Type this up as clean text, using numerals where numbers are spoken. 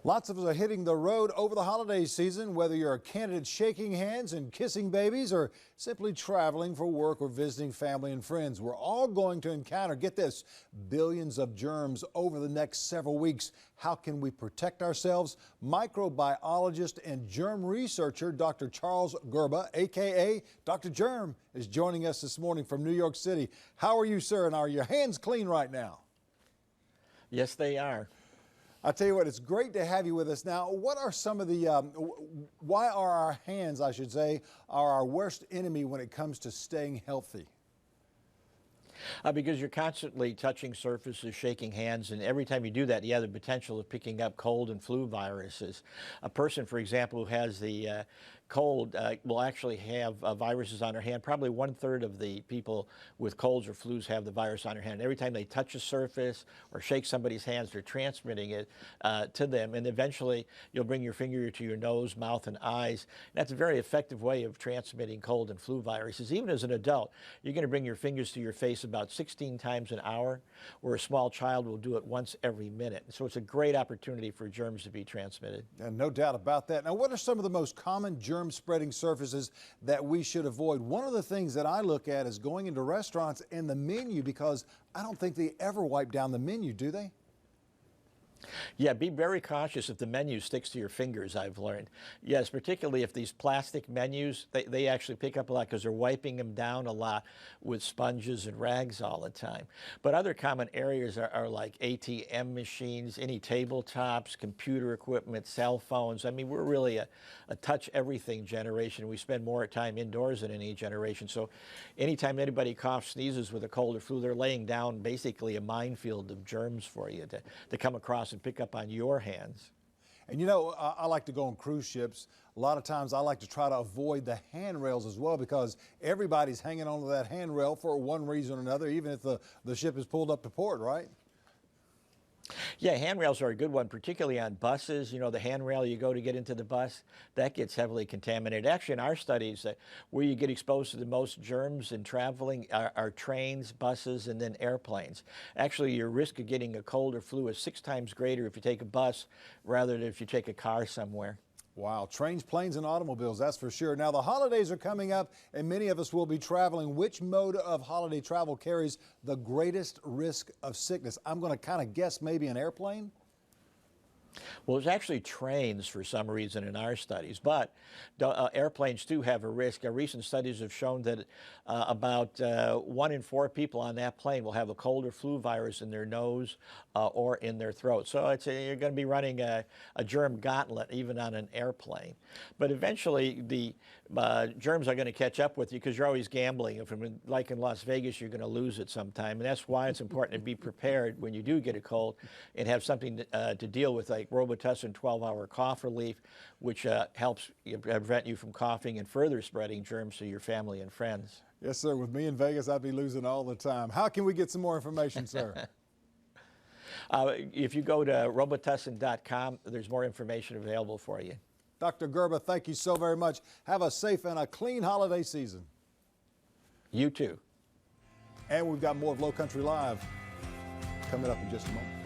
Lots of us are hitting the road over the holiday season, whether you're a candidate shaking hands and kissing babies or simply traveling for work or visiting family and friends. We're all going to encounter, get this, billions of germs over the next several weeks. How can we protect ourselves? Microbiologist and germ researcher Dr. Charles Gerba, aka Dr. Germ, is joining us this morning from New York City. How are you, sir? And are your hands clean right now? Yes, they are. I tell you what, it's great to have you with us. Now, what are some of the, why are our hands, I should say, are our worst enemy when it comes to staying healthy? Because you're constantly touching surfaces, shaking hands, and every time you do that, you have the potential of picking up cold and flu viruses. A person, for example, who has the cold will actually have viruses on their hand. Probably 1/3 of the people with colds or flus have the virus on their hand. Every time they touch a surface or shake somebody's hands, they're transmitting it to them. And eventually, you'll bring your finger to your nose, mouth, and eyes. That's a very effective way of transmitting cold and flu viruses. Even as an adult, you're going to bring your fingers to your face about 16 times an hour, where a small child will do it once every minute. So it's a great opportunity for germs to be transmitted. And no doubt about that. Now, what are some of the most common germ-spreading surfaces that we should avoid? One of the things that I look at is going into restaurants and the menu, because I don't think they ever wipe down the menu, do they? Yeah, be very cautious if the menu sticks to your fingers, I've learned. Yes, particularly if these plastic menus, they actually pick up a lot because they're wiping them down a lot with sponges and rags all the time. But other common areas are like ATM machines, any tabletops, computer equipment, cell phones. I mean, we're really a touch everything generation. We spend more time indoors than any generation. So anytime anybody coughs, sneezes with a cold or flu, they're laying down basically a minefield of germs for you to come across and pick up on your hands. And you know, I like to go on cruise ships. A lot of times I like to try to avoid the handrails as well, because everybody's hanging onto that handrail for one reason or another, even if the ship is pulled up to port, right? Yeah, handrails are a good one, particularly on buses. You know, the handrail you go to get into the bus, that gets heavily contaminated. Actually, in our studies, where you get exposed to the most germs in traveling are trains, buses, and then airplanes. Actually, your risk of getting a cold or flu is 6 times greater if you take a bus rather than if you take a car somewhere. Wow, trains, planes, and automobiles, that's for sure. Now, the holidays are coming up, and many of us will be traveling. Which mode of holiday travel carries the greatest risk of sickness? I'm going to kind of guess maybe an airplane. Well, there's actually trains for some reason in our studies, but airplanes do have a risk. Our recent studies have shown that about 1 in 4 people on that plane will have a cold or flu virus in their nose or in their throat. So you're going to be running a germ gauntlet even on an airplane. But eventually the germs are going to catch up with you because you're always gambling. If, like in Las Vegas, you're going to lose it sometime. And that's why it's important to be prepared when you do get a cold and have something to deal with, like Robitussin 12-hour cough relief, which helps prevent you from coughing and further spreading germs to your family and friends. Yes, sir. With me in Vegas, I'd be losing all the time. How can we get some more information, sir? If you go to Robitussin.com, there's more information available for you. Dr. Gerba, thank you so very much. Have a safe and a clean holiday season. You too. And we've got more of Low Country Live coming up in just a moment.